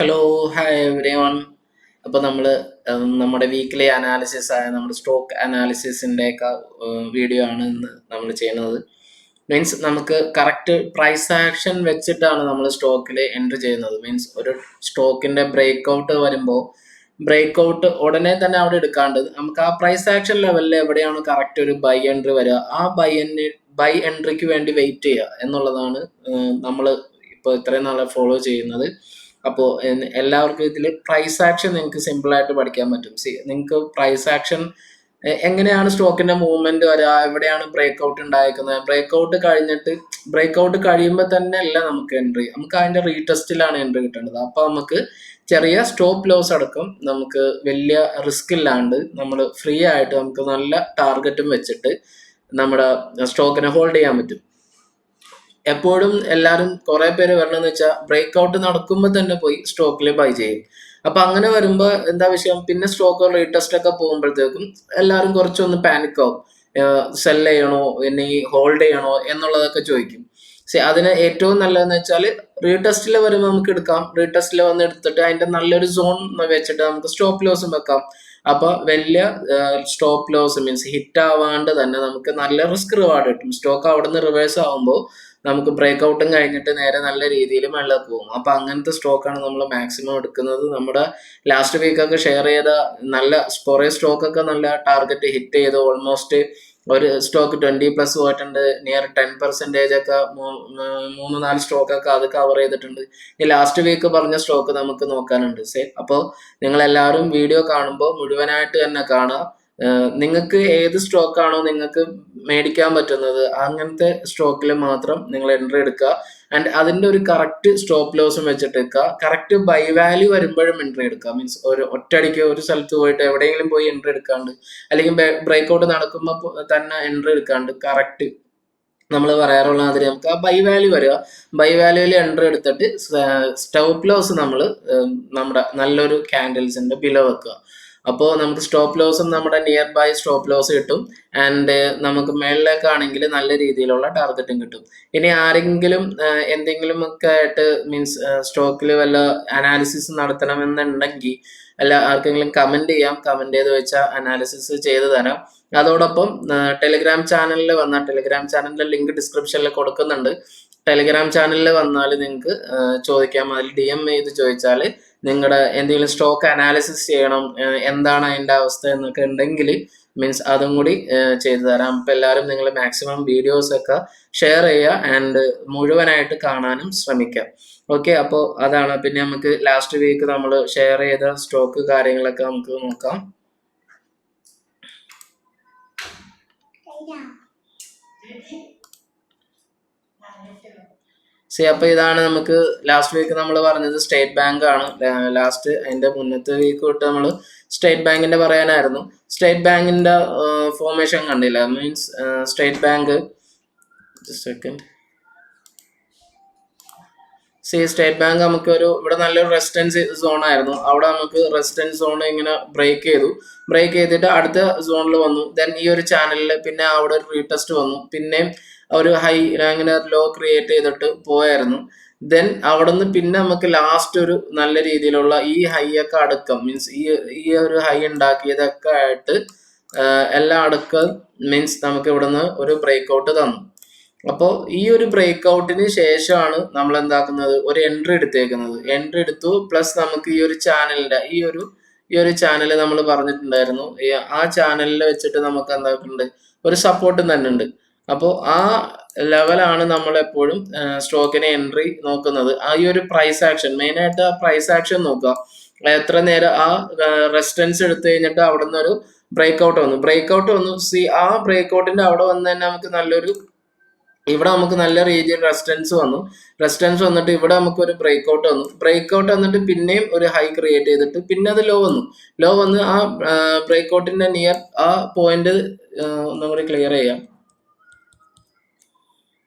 Hello hi every one. അപ്പോൾ നമ്മൾ നമ്മുടെ വീക്ക്ലി അനാലിസിസ് ആയ നമ്മുടെ സ്റ്റോക്ക് അനാലിസിസിൻ്റെ ഒക്കെ വീഡിയോ ആണ് ഇന്ന് നമ്മൾ ചെയ്യുന്നത്. മീൻസ് നമുക്ക് കറക്റ്റ് പ്രൈസ് ആക്ഷൻ വെച്ചിട്ടാണ് നമ്മൾ സ്റ്റോക്കിൽ എൻട്രി ചെയ്യുന്നത്. മീൻസ് ഒരു സ്റ്റോക്കിൻ്റെ ബ്രേക്ക് ഔട്ട് വരുമ്പോൾ ബ്രേക്ക് ഔട്ട് ഉടനെ തന്നെ അവിടെ എടുക്കാണ്ട് നമുക്ക് ആ പ്രൈസ് ആക്ഷൻ ലെവലിൽ എവിടെയാണ് കറക്റ്റ് ഒരു ബൈ എൻട്രി വരിക, ആ ബൈ എൻട്രിക്ക് വേണ്ടി വെയിറ്റ് ചെയ്യുക എന്നുള്ളതാണ് നമ്മൾ ഇപ്പോൾ ഇത്രയും നാളെ ഫോളോ ചെയ്യുന്നത്. അപ്പോൾ എല്ലാവർക്കും ഇതിൽ പ്രൈസ് ആക്ഷൻ നിങ്ങൾക്ക് സിമ്പിളായിട്ട് പഠിക്കാൻ പറ്റും. നിങ്ങൾക്ക് പ്രൈസ് ആക്ഷൻ എങ്ങനെയാണ് സ്റ്റോക്കിന്റെ മൂവ്മെന്റ് വരിക, എവിടെയാണ് ബ്രേക്ക് ഔട്ട് ഉണ്ടായിരിക്കുന്നത്, ബ്രേക്ക് ഔട്ട് കഴിയുമ്പോൾ തന്നെ അല്ല നമുക്ക് എൻട്രി, നമുക്ക് അതിന്റെ റീടെസ്റ്റിലാണ് എൻട്രി കിട്ടേണ്ടത്. അപ്പോൾ നമുക്ക് ചെറിയ സ്റ്റോപ്പ് ലോസ് അടക്കം നമുക്ക് വലിയ റിസ്ക് ഇല്ലാണ്ട് നമ്മൾ ഫ്രീ ആയിട്ട് നമുക്ക് നല്ല ടാർഗറ്റും വെച്ചിട്ട് നമ്മുടെ സ്റ്റോക്കിനെ ഹോൾഡ് ചെയ്യാൻ പറ്റും. എപ്പോഴും എല്ലാവരും കുറെ പേര് വരണമെന്ന് വെച്ചാൽ ബ്രേക്ക് ഔട്ട് നടക്കുമ്പോൾ തന്നെ പോയി സ്റ്റോക്കിൽ ബൈ ചെയ്യും. അപ്പൊ അങ്ങനെ വരുമ്പോൾ എന്താ വിഷയം, പിന്നെ സ്റ്റോക്ക് റീടെസ്റ്റ് ഒക്കെ പോകുമ്പോഴത്തേക്കും എല്ലാവരും കുറച്ചൊന്ന് പാനിക് ആവും. സെൽ ചെയ്യണോ ഇനി ഹോൾഡ് ചെയ്യണോ എന്നുള്ളതൊക്കെ ചോദിക്കും. അതിന് ഏറ്റവും നല്ലതെന്ന് വെച്ചാൽ റീടെസ്റ്റിൽ വരുമ്പോൾ നമുക്ക് എടുക്കാം. റീടെസ്റ്റിൽ വന്ന് എടുത്തിട്ട് അതിന്റെ നല്ലൊരു സോൺ വെച്ചിട്ട് നമുക്ക് സ്റ്റോപ്പ് ലോസും വെക്കാം. അപ്പൊ വലിയ സ്റ്റോപ്പ് ലോസ് മീൻസ് ഹിറ്റ് ആവാണ്ട് തന്നെ നമുക്ക് നല്ല റിസ്ക് റിവാർഡ് കിട്ടും. സ്റ്റോക്ക് അവിടെ നിന്ന് റിവേഴ്സ് ആവുമ്പോൾ നമുക്ക് ബ്രേക്ക് ഔട്ടും കഴിഞ്ഞിട്ട് നേരെ നല്ല രീതിയിൽ മേളിലേക്ക് പോകും. അപ്പൊ അങ്ങനത്തെ സ്റ്റോക്കാണ് നമ്മൾ മാക്സിമം എടുക്കുന്നത്. നമ്മുടെ ലാസ്റ്റ് വീക്കൊക്കെ ഷെയർ ചെയ്ത നല്ല കുറേ സ്റ്റോക്കൊക്കെ നല്ല ടാർഗറ്റ് ഹിറ്റ് ചെയ്ത് ഓൾമോസ്റ്റ് ഒരു സ്റ്റോക്ക് 20+ പോയിട്ടുണ്ട്. നിയർ 10% ഒക്കെ 3-4 സ്റ്റോക്കൊക്കെ അത് കവർ ചെയ്തിട്ടുണ്ട്. ഈ ലാസ്റ്റ് വീക്ക് പറഞ്ഞ സ്റ്റോക്ക് നമുക്ക് നോക്കാനുണ്ട്. അപ്പോൾ നിങ്ങൾ എല്ലാവരും വീഡിയോ കാണുമ്പോൾ മുഴുവനായിട്ട് തന്നെ കാണുക. നിങ്ങൾക്ക് ഏത് സ്റ്റോക്കാണോ നിങ്ങൾക്ക് മേടിക്കാൻ പറ്റുന്നത് അങ്ങനത്തെ സ്റ്റോക്കിൽ മാത്രം നിങ്ങൾ എൻട്രി എടുക്കുക. ആൻഡ് അതിന്റെ ഒരു കറക്റ്റ് സ്റ്റോപ്പ് ലോസും വെച്ചിട്ട് എടുക്കുക. കറക്റ്റ് ബൈ വാല്യൂ വരുമ്പോഴും എൻട്രി എടുക്കുക. മീൻസ് ഒരു ഒറ്റയടിക്ക് ഒരു സ്ഥലത്ത് പോയിട്ട് എവിടെയെങ്കിലും പോയി എൻട്രി എടുക്കാണ്ട്, അല്ലെങ്കിൽ ബ്രേക്ക് ഔട്ട് നടക്കുമ്പോൾ തന്നെ എൻട്രി എടുക്കാണ്ട് കറക്റ്റ് നമ്മൾ പറയാറുള്ള മാതിരി നമുക്ക് ആ ബൈ വാല്യൂ വരിക. ബൈ വാല്യൂവിൽ എൻട്രി എടുത്തിട്ട് സ്റ്റോപ്പ് ലോസ് നമ്മൾ നമ്മുടെ നല്ലൊരു ക്യാൻഡിൽസിന്റെ ബിലോ വെക്കുക. അപ്പോൾ നമുക്ക് സ്റ്റോപ്പ് ലോസും നമ്മുടെ നിയർ ബൈ സ്റ്റോപ്പ് ലോസ് കിട്ടും. ആൻഡ് നമുക്ക് മേളിലേക്കാണെങ്കിൽ നല്ല രീതിയിലുള്ള ടാർഗറ്റും കിട്ടും. ഇനി ആരെങ്കിലും എന്തെങ്കിലും ഒക്കെ ആയിട്ട് മീൻസ് സ്റ്റോക്കിൽ വല്ല അനാലിസിസ് നടത്തണമെന്നുണ്ടെങ്കിൽ അല്ല ആർക്കെങ്കിലും കമന്റ് ചെയ്യാം. കമന്റ് ചെയ്ത് വെച്ചാൽ അനാലിസിസ് ചെയ്ത് തരാം. അതോടൊപ്പം ടെലിഗ്രാം ചാനലിൽ വന്നാൽ ടെലിഗ്രാം ചാനലിന്റെ ലിങ്ക് ഡിസ്ക്രിപ്ഷനിൽ കൊടുക്കുന്നുണ്ട്. ടെലിഗ്രാം ചാനലിൽ വന്നാൽ നിങ്ങൾക്ക് ചോദിക്കാം. അതിൽ DM ചെയ്ത് ചോദിച്ചാൽ നിങ്ങളുടെ എന്തെങ്കിലും സ്റ്റോക്ക് അനാലിസിസ് ചെയ്യണം, എന്താണ് അതിൻ്റെ അവസ്ഥ എന്നൊക്കെ ഉണ്ടെങ്കിൽ മീൻസ് അതും കൂടി ചെയ്തു തരാം. അപ്പം എല്ലാവരും നിങ്ങൾ മാക്സിമം വീഡിയോസ് ഒക്കെ ഷെയർ ചെയ്യുക ആൻഡ് മുഴുവനായിട്ട് കാണാനും ശ്രമിക്കാം. ഓക്കെ, അപ്പോൾ അതാണ്. പിന്നെ നമുക്ക് ലാസ്റ്റ് വീക്ക് നമ്മൾ ഷെയർ ചെയ്ത സ്റ്റോക്ക് കാര്യങ്ങളൊക്കെ നമുക്ക് നോക്കാം. അപ്പൊ ഇതാണ് നമുക്ക് ലാസ്റ്റ് വീക്ക് നമ്മൾ പറഞ്ഞത് സ്റ്റേറ്റ് ബാങ്ക് ആണ്. ലാസ്റ്റ് അതിന്റെ മുന്നത്തെ വീക്ക് തൊട്ട് നമ്മൾ സ്റ്റേറ്റ് ബാങ്കിന്റെ പറയാനായിരുന്നു. സ്റ്റേറ്റ് ബാങ്കിന്റെ ഫോർമേഷൻ കണ്ടില്ല. Means state bank second state bank നമുക്ക് ഇവിടെ നല്ലൊരു റെസിസ്റ്റൻസ് സോൺ ആയിരുന്നു. അവിടെ നമുക്ക് റെസിസ്റ്റൻസ് സോൺ ഇങ്ങനെ ബ്രേക്ക് ചെയ്തിട്ട് അടുത്ത സോണിൽ വന്നു. ദെൻ ഈ ഒരു ചാനലിൽ പിന്നെ അവിടെ ഒരു റീടെസ്റ്റ് വന്നു. പിന്നെ ഒരു ഹൈ അങ്ങനെ ലോ ക്രിയേറ്റ് ചെയ്തിട്ട് പോയായിരുന്നു. ദെൻ അവിടെ നിന്ന് പിന്നെ നമുക്ക് ലാസ്റ്റ് ഒരു നല്ല രീതിയിലുള്ള ഈ ഹൈ ഒക്കെ അടുക്കം മീൻസ് ഈ ഒരു ഹൈ ഉണ്ടാക്കിയതൊക്കെ ആയിട്ട് എല്ലാം അടുക്കം മീൻസ് നമുക്ക് ഇവിടുന്ന് ഒരു ബ്രേക്ക് ഔട്ട് തന്നു. അപ്പോൾ ഈ ഒരു ബ്രേക്ക് ഔട്ടിന് ശേഷമാണ് നമ്മൾ എന്താക്കുന്നത്, ഒരു എൻട്രി എടുത്തേക്കുന്നത്. എൻട്രി എടുത്തു പ്ലസ് നമുക്ക് ഈ ഒരു ചാനലിന്റെ ഈ ഒരു ചാനൽ നമ്മൾ പറഞ്ഞിട്ടുണ്ടായിരുന്നു. ആ ചാനലിൽ വെച്ചിട്ട് നമുക്ക് എന്താക്കുന്നുണ്ട്, ഒരു സപ്പോർട്ടും തന്നെ ഉണ്ട്. അപ്പോൾ ആ ലെവലാണ് നമ്മൾ എപ്പോഴും സ്റ്റോക്കിനെ എൻട്രി നോക്കുന്നത്. ആ ഈ ഒരു പ്രൈസ് ആക്ഷൻ മെയിനായിട്ട് ആ പ്രൈസ് ആക്ഷൻ നോക്കുക. എത്ര നേരം ആ റെസിസ്റ്റൻസ് എടുത്തു കഴിഞ്ഞിട്ട് അവിടെ നിന്ന് ഒരു ബ്രേക്ക് ഔട്ട് വന്നു. ആ ബ്രേക്ക് ഔട്ടിന്റെ അവിടെ വന്ന് തന്നെ നമുക്ക് ഇവിടെ നമുക്ക് നല്ല രീതിയിൽ റെസിസ്റ്റൻസ് വന്നിട്ട് ഇവിടെ നമുക്ക് ഒരു ബ്രേക്ക് ഔട്ട് വന്നിട്ട് പിന്നെയും ഒരു ഹൈ ക്രിയേറ്റ് ചെയ്തിട്ട് പിന്നെ അത് ലോ വന്ന് ആ ബ്രേക്ക് ഔട്ടിന്റെ നിയർ ആ പോയിന്റ് ഒന്നും കൂടി ക്ലിയർ ചെയ്യാം.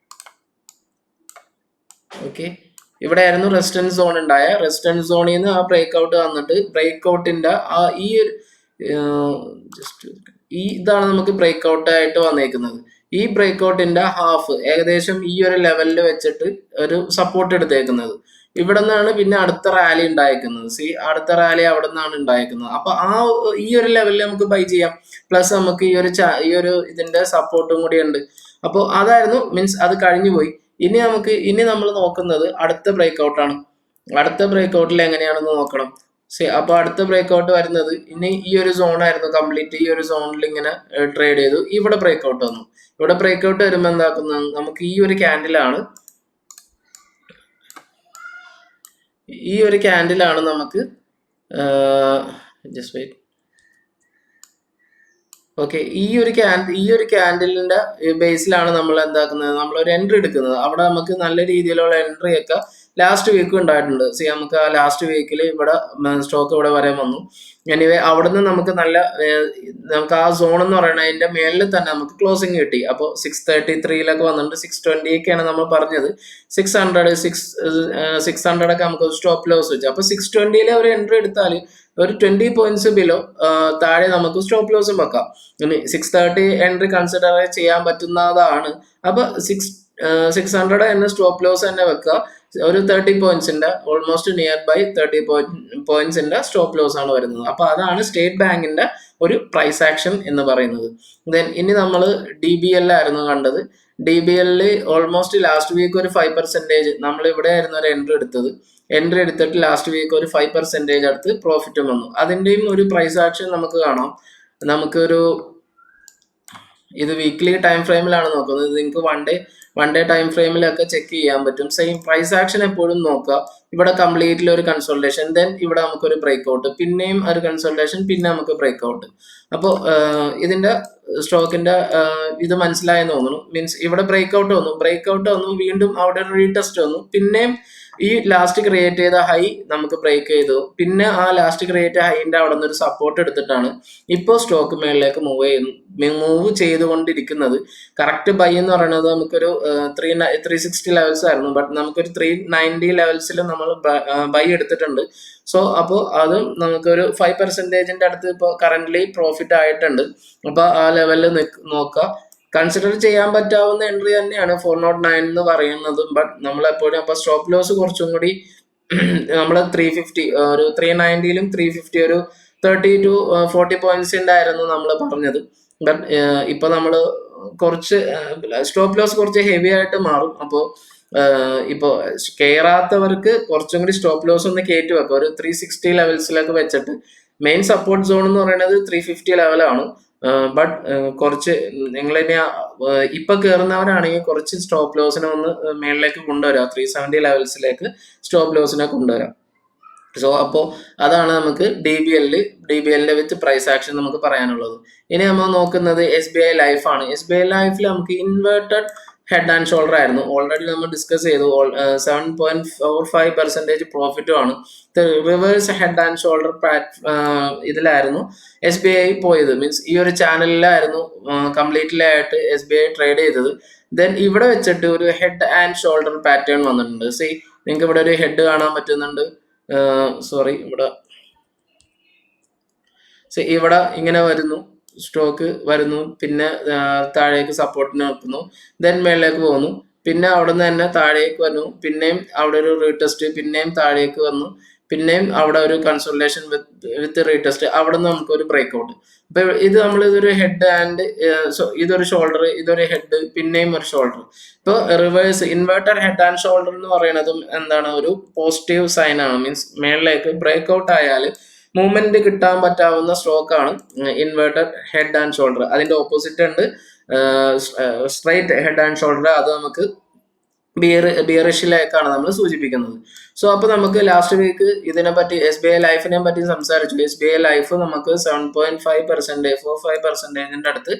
ഓക്കെ, ഇവിടെ ആയിരുന്നു റെസിസ്റ്റൻസ് സോൺ ഉണ്ടായ. റെസിസ്റ്റൻസ് സോണിൽ നിന്ന് ആ ബ്രേക്ക് ഔട്ട് വന്നിട്ട് ബ്രേക്ക് ഔട്ടിന്റെ ആ ഇതാണ് നമുക്ക് ബ്രേക്ക് ഔട്ട് ആയിട്ട് വന്നേക്കുന്നത്. ഈ ബ്രേക്ക് ഔട്ടിന്റെ ഹാഫ് ഏകദേശം ഈ ഒരു ലെവലിൽ വെച്ചിട്ട് ഒരു സപ്പോർട്ട് എടുത്തേക്കുന്നത്. ഇവിടെ നിന്നാണ് പിന്നെ അടുത്ത റാലി ഉണ്ടായിരിക്കുന്നത്. അടുത്ത റാലി അവിടെ നിന്നാണ് ഉണ്ടായിരിക്കുന്നത്. അപ്പൊ ഈ ഒരു ലെവലിൽ നമുക്ക് ബൈ ചെയ്യാം. പ്ലസ് നമുക്ക് ഈ ഒരു ഇതിന്റെ സപ്പോർട്ടും കൂടി ഉണ്ട്. അപ്പോൾ അതായിരുന്നു മീൻസ് അത് കഴിഞ്ഞു പോയി. ഇനി നമ്മൾ നോക്കുന്നത് അടുത്ത ബ്രേക്ക് ആണ്. അടുത്ത ബ്രേക്ക് ഔട്ടിൽ എങ്ങനെയാണെന്ന് നോക്കണം. അപ്പോൾ അടുത്ത ബ്രേക്ക് ഔട്ട് വരുന്നത് ഇനി ഈ ഒരു സോൺ ആയിരുന്നു കംപ്ലീറ്റ്. ഈ ഒരു സോണിൽ ഇങ്ങനെ ട്രേഡ് ചെയ്തു. ഇവിടെ ബ്രേക്ക് ഔട്ട് വന്നു. ഇവിടെ ബ്രേക്ക് ഔട്ട് വരുമ്പോൾ എന്താക്കുന്നത്, നമുക്ക് ഈ ഒരു ക്യാൻഡിലാണ് നമുക്ക് ജസ്റ്റ് വെയിറ്റ്. ഓക്കെ, ഈ ഒരു ക്യാൻഡിലിന്റെ ബേസിലാണ് നമ്മൾ എന്താക്കുന്നത്, നമ്മളൊരു എൻട്രി എടുക്കുന്നത്. അവിടെ നമുക്ക് നല്ല രീതിയിലുള്ള എൻട്രി ഒക്കെ ലാസ്റ്റ് വീക്ക് ഉണ്ടായിട്ടുണ്ട്. നമുക്ക് ആ ലാസ്റ്റ് വീക്കിൽ ഇവിടെ സ്റ്റോക്ക് ഇവിടെ വരെ വന്നു. എനിവേ അവിടുന്ന് നമുക്ക് നമുക്ക് ആ സോൺ എന്ന് പറയുന്നത് അതിന്റെ മേളിൽ തന്നെ നമുക്ക് ക്ലോസിങ് കിട്ടി. അപ്പോൾ 633 വന്നിട്ടുണ്ട്. 620 ഒക്കെയാണ് നമ്മൾ പറഞ്ഞത്. 600 ഒക്കെ നമുക്ക് സ്റ്റോപ്പ് ലോസ് വെച്ചു. അപ്പൊ 620 ഒരു എൻട്രി എടുത്താൽ ഒരു 20 പോയിന്റ്സ് ബിലോ താഴെ നമുക്ക് സ്റ്റോപ്പ് ലോസും വെക്കാം. 630 എൻട്രി കൺസിഡർ ചെയ്യാൻ പറ്റുന്നതാണ്. അപ്പൊ 600 എന്ന സ്റ്റോപ്പ് ലോസ് തന്നെ വെക്കുക. ഒരു 30 പോയിന്റ്സിന്റെ ഓൾമോസ്റ്റ് നിയർ ബൈ 30 പോയിന്റ്സിന്റെ സ്റ്റോപ്പ് ലോസ് ആണ് വരുന്നത്. അപ്പൊ അതാണ് സ്റ്റേറ്റ് ബാങ്കിന്റെ ഒരു പ്രൈസ് ആക്ഷൻ എന്ന് പറയുന്നത്. ദെൻ ഇനി നമ്മൾ DBL ആയിരുന്നു കണ്ടത്. DBL ഓൾമോസ്റ്റ് ലാസ്റ്റ് വീക്ക് ഒരു 5% നമ്മൾ ഇവിടെ ആയിരുന്നു ഒരു എൻട്രി എടുത്തിട്ട് ലാസ്റ്റ് വീക്ക് ഒരു 5% അടുത്ത് പ്രോഫിറ്റും വന്നു. അതിന്റെയും ഒരു പ്രൈസ് ആക്ഷൻ നമുക്ക് കാണാം. ഇത് വീക്ക്ലി ടൈം ഫ്രെയിമിലാണ് നോക്കുന്നത്. നിങ്ങൾക്ക് വൺ ഡേ ടൈം ഫ്രെയിമിലൊക്കെ ചെക്ക് ചെയ്യാൻ പറ്റും. സെയിം പ്രൈസ് ആക്ഷൻ എപ്പോഴും നോക്കുക. ഇവിടെ കംപ്ലീറ്റ്ലി ഒരു കൺസോൾട്ടേഷൻ, ദെൻ ഇവിടെ നമുക്കൊരു ബ്രേക്ക് ഔട്ട്, പിന്നെയും ഒരു കൺസോൾട്ടേഷൻ, പിന്നെ നമുക്ക് ബ്രേക്ക് ഔട്ട്. അപ്പോൾ ഇതിന്റെ സ്റ്റോക്കിന്റെ ഇത് മനസ്സിലായെന്ന് തോന്നുന്നു. മീൻസ് ഇവിടെ ബ്രേക്ക് ഔട്ട് വന്നു, വീണ്ടും അവിടെ ഒരു റീടെസ്റ്റ് വന്നു, പിന്നെയും ഈ ലാസ്റ്റ് ക്രിയേറ്റ് ചെയ്ത ഹൈ നമുക്ക് ബ്രേക്ക് ചെയ്തു. പിന്നെ ആ ലാസ്റ്റ് ക്രിയേറ്റ് ഹൈന്റെ അവിടെ നിന്ന് ഒരു സപ്പോർട്ട് എടുത്തിട്ടാണ് ഇപ്പോൾ സ്റ്റോക്ക് മേളിലേക്ക് മൂവ് ചെയ്തുകൊണ്ടിരിക്കുന്നത്. കറക്റ്റ് ബൈ എന്ന് പറയുന്നത് നമുക്കൊരു 360 ലെവൽസ് ആയിരുന്നു. ബട്ട് നമുക്കൊരു 390 ലെവൽസിൽ നമ്മൾ ബൈ എടുത്തിട്ടുണ്ട്. അപ്പോൾ അത് നമുക്കൊരു 5% അടുത്ത് ഇപ്പോൾ കറന്റ്ലി പ്രോഫിറ്റ് ആയിട്ടുണ്ട്. അപ്പൊ ആ ലെവലിൽ നോക്കുക. കൺസിഡർ ചെയ്യാൻ പറ്റാവുന്ന എൻട്രി തന്നെയാണ് 409 എന്ന് പറയുന്നത്. ബട്ട് നമ്മളെപ്പോഴും അപ്പൊ സ്റ്റോപ്പ് ലോസ് കുറച്ചും കൂടി നമ്മൾ 350 ഒരു 390ലും 350 ഒരു 30 to 40 പോയിന്റ്സിന്റെ ആയിരുന്നു നമ്മൾ പറഞ്ഞത്. ബട്ട് ഇപ്പൊ നമ്മൾ കുറച്ച് സ്റ്റോപ്പ് ലോസ് കുറച്ച് ഹെവി ആയിട്ട് മാറും. അപ്പോൾ ഇപ്പോ കയറാത്തവർക്ക് കുറച്ചും കൂടി സ്റ്റോപ്പ് ലോസ് ഒന്ന് കയറ്റി വെക്കാം. ഒരു 360 ലെവൽസിലൊക്കെ വെച്ചിട്ട് മെയിൻ സപ്പോർട്ട് സോൺ എന്ന് പറയുന്നത് 350 ലെവലാണ്. ബട്ട് കുറച്ച് നിങ്ങൾ ഇനി ഇപ്പൊ കയറുന്നവരാണെങ്കിൽ കുറച്ച് സ്റ്റോപ്പ് ലോസിനെ ഒന്ന് മേളിലേക്ക് കൊണ്ടുവരാം. 370 ലെവൽസിലേക്ക് സ്റ്റോപ്പ് ലോസിനെ കൊണ്ടുവരാം. അപ്പോൾ അതാണ് നമുക്ക് DBL വിത്ത് പ്രൈസ് ആക്ഷൻ നമുക്ക് പറയാനുള്ളത്. ഇനി നമ്മൾ നോക്കുന്നത് SBI ലൈഫ് ആണ്. SBI ലൈഫിൽ നമുക്ക് ഇൻവേർട്ടഡ് ഹെഡ് ആൻഡ് ഷോൾഡർ ആയിരുന്നു. ഓൾറെഡി നമ്മൾ ഡിസ്കസ് ചെയ്തു. 7.45% പ്രോഫിറ്റും ആണ്. റിവേഴ്സ് ഹെഡ് ആൻഡ് ഷോൾഡർ ഇതിലായിരുന്നു SBI പോയത്. മീൻസ് ഈ ഒരു ചാനലിലായിരുന്നു കംപ്ലീറ്റ്ലി ആയിട്ട് SBI ട്രേഡ് ചെയ്തത്. ദെൻ ഇവിടെ വെച്ചിട്ട് ഒരു ഹെഡ് ആൻഡ് ഷോൾഡർ പാറ്റേൺ വന്നിട്ടുണ്ട്. നിങ്ങൾക്ക് ഇവിടെ ഒരു ഹെഡ് കാണാൻ പറ്റുന്നുണ്ട്. ഇവിടെ ഇങ്ങനെ വരുന്നു, സ്റ്റോക്ക് വരുന്നു, പിന്നെ താഴേക്ക് സപ്പോർട്ടിന് വെക്കുന്നു, ദെൻ മേളിലേക്ക് പോകുന്നു, പിന്നെ അവിടെ നിന്ന് തന്നെ താഴേക്ക് വന്നു, പിന്നെയും അവിടെ ഒരു റീടെസ്റ്റ്, പിന്നെയും താഴേക്ക് വന്നു, പിന്നെയും അവിടെ ഒരു കൺസോൾട്ടേഷൻ വിത്ത് റീടെസ്റ്റ്, അവിടെ നിന്ന് നമുക്കൊരു ബ്രേക്ക് ഔട്ട്. അപ്പൊ ഇതൊരു ഹെഡ് ആൻഡ് ഇതൊരു ഷോൾഡർ, ഇതൊരു ഹെഡ്, പിന്നെയും ഒരു ഷോൾഡർ. ഇപ്പൊ reverse inverter head and shoulder എന്ന് പറയുന്നതും എന്താണ്, ഒരു പോസിറ്റീവ് സൈൻ ആണ്. മീൻസ് മേളിലേക്ക് ബ്രേക്ക് ഔട്ട് ആയാൽ മൂവ്മെന്റ് കിട്ടാൻ പറ്റാവുന്ന സ്റ്റോക്കാണ് ഇൻവേർട്ടർ ഹെഡ് ആൻഡ് ഷോൾഡർ. അതിന്റെ ഓപ്പോസിറ്റ് ഉണ്ട് സ്ട്രൈറ്റ് ഹെഡ് ആൻഡ് ഷോൾഡർ. അത് നമുക്ക് ബിയറിഷിലേക്കാണ് നമ്മൾ സൂചിപ്പിക്കുന്നത്. അപ്പൊ നമുക്ക് ലാസ്റ്റ് വീക്ക് ഇതിനെപ്പറ്റി SBI ലൈഫിനെ പറ്റി സംസാരിച്ചു. SBI ലൈഫ് നമുക്ക് 7.5% അടുത്ത്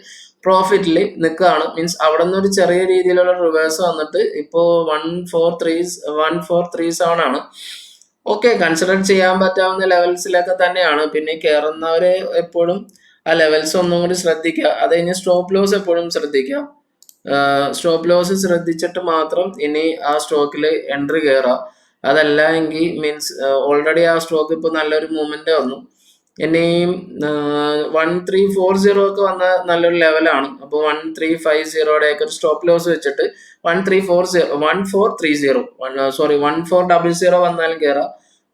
പ്രോഫിറ്റിൽ നിൽക്കുകയാണ്. മീൻസ് അവിടെ നിന്ന് ഒരു ചെറിയ രീതിയിലുള്ള റിവേഴ്സ് വന്നിട്ട് ഇപ്പോ 143.7 ആണ്. ഓക്കെ, കൺസിഡർ ചെയ്യാൻ പറ്റാവുന്ന ലെവൽസിലൊക്കെ തന്നെയാണ്. പിന്നെ കയറുന്നവര് എപ്പോഴും ആ ലെവൽസ് ഒന്നും കൂടി ശ്രദ്ധിക്കുക. അത് കഴിഞ്ഞ് സ്റ്റോപ്പ് ലോസ് എപ്പോഴും ശ്രദ്ധിക്കുക. സ്റ്റോപ്പ് ലോസ് ശ്രദ്ധിച്ചിട്ട് മാത്രം ഇനി ആ സ്റ്റോക്കിൽ എൻട്രി കയറാം. അതല്ല എങ്കിൽ മീൻസ് ഓൾറെഡി ആ സ്റ്റോക്ക് ഇപ്പോൾ നല്ലൊരു മൂവ്മെന്റ് വന്നു, ഇനിയും 1340 ഒക്കെ വന്ന നല്ലൊരു ലെവലാണ്. അപ്പോൾ 1350 ഒക്കെ ഒരു സ്റ്റോപ്പ് ലോസ് വെച്ചിട്ട് 1400 വന്നാലും കയറാം.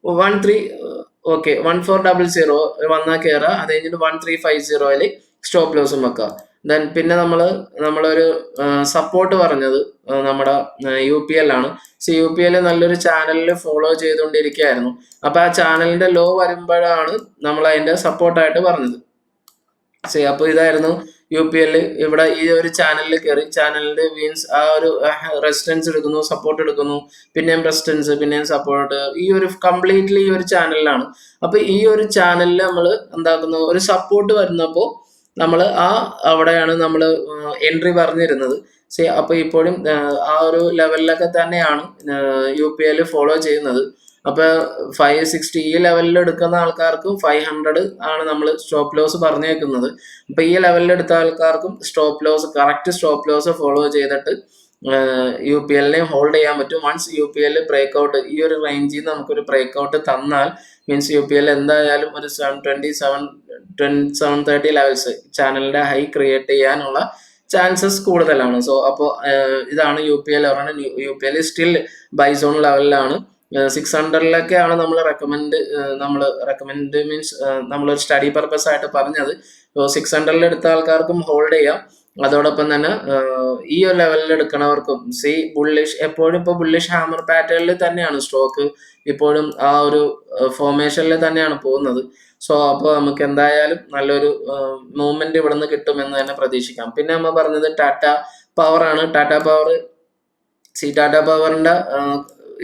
1400 വന്നാൽ കയറാം. അത് കഴിഞ്ഞിട്ട് 1350 സ്റ്റോപ്പ് ലോസും വെക്കാം. ദെൻ പിന്നെ നമ്മളൊരു സപ്പോർട്ട് പറഞ്ഞത് നമ്മുടെ UPL ആണ്. UPL നല്ലൊരു ചാനലിൽ ഫോളോ ചെയ്തുകൊണ്ടിരിക്കുകയായിരുന്നു. അപ്പൊ ആ ചാനലിന്റെ ലോ വരുമ്പോഴാണ് നമ്മൾ അതിന്റെ സപ്പോർട്ടായിട്ട് പറഞ്ഞത്. അപ്പൊ ഇതായിരുന്നു UPL. ഇവിടെ ഈ ഒരു ചാനലിൽ കയറി, ചാനലിന്റെ മീൻസ് ആ ഒരു റെസിസ്റ്റൻസ് എടുക്കുന്നു, സപ്പോർട്ട് എടുക്കുന്നു, പിന്നെയും റെസിസ്റ്റൻസ്, പിന്നെയും സപ്പോർട്ട്, ഈ ഒരു കംപ്ലീറ്റ്ലി ഈ ഒരു ചാനലിലാണ്. അപ്പൊ ഈ ഒരു ചാനലിൽ നമ്മൾ എന്താക്കുന്നു, ഒരു സപ്പോർട്ട് വരുന്നപ്പോൾ നമ്മൾ അവിടെയാണ് നമ്മൾ എൻട്രി പറഞ്ഞിരുന്നത്. അപ്പൊ ഇപ്പോഴും ആ ഒരു ലെവലിലൊക്കെ തന്നെയാണ് UPL ഫോളോ ചെയ്യുന്നത്. അപ്പൊ 560 ഈ ലെവലിൽ എടുക്കുന്ന ആൾക്കാർക്കും 500 ആണ് നമ്മൾ സ്റ്റോപ്പ് ലോസ് പറഞ്ഞേക്കുന്നത്. അപ്പൊ ഈ ലെവലിൽ എടുത്ത ആൾക്കാർക്കും കറക്റ്റ് സ്റ്റോപ്പ് ലോസ് ഫോളോ ചെയ്തിട്ട് UPL ഹോൾഡ് ചെയ്യാൻ പറ്റും. വൺസ് UPL ബ്രേക്ക് ഔട്ട്, ഈ ഒരു റേഞ്ചിൽ നിന്ന് നമുക്കൊരു ബ്രേക്ക് ഔട്ട് തന്നാൽ മീൻസ് UPL എന്തായാലും ഒരു 730 ലെവൽസ് ചാനലിന്റെ ഹൈ ക്രിയേറ്റ് ചെയ്യാനുള്ള ചാൻസസ് കൂടുതലാണ്. അപ്പോൾ ഇതാണ് UPL. UPL still buy zone ലെവലിലാണ്. 600 നമ്മൾ റെക്കമെൻഡ് മീൻസ് നമ്മളൊരു സ്റ്റഡി പർപ്പസ് ആയിട്ട് പറഞ്ഞത്. 600 എടുത്ത ആൾക്കാർക്കും ഹോൾഡ് ചെയ്യാം. അതോടൊപ്പം തന്നെ ഈ ഒരു ലെവലിൽ എടുക്കണവർക്കും ബുള്ളിഷ്, എപ്പോഴും ഇപ്പോൾ ബുള്ളിഷ് ഹാമർ പാറ്റേണിൽ തന്നെയാണ് സ്റ്റോക്ക് ഇപ്പോഴും ആ ഒരു ഫോർമേഷനിൽ തന്നെയാണ് പോകുന്നത്. അപ്പോൾ നമുക്ക് എന്തായാലും നല്ലൊരു മൂവ്മെന്റ് ഇവിടെ നിന്ന് കിട്ടുമെന്ന് തന്നെ പ്രതീക്ഷിക്കാം. പിന്നെ നമ്മൾ പറഞ്ഞത് ടാറ്റ പവർ ആണ്. ടാറ്റ പവറിന്റെ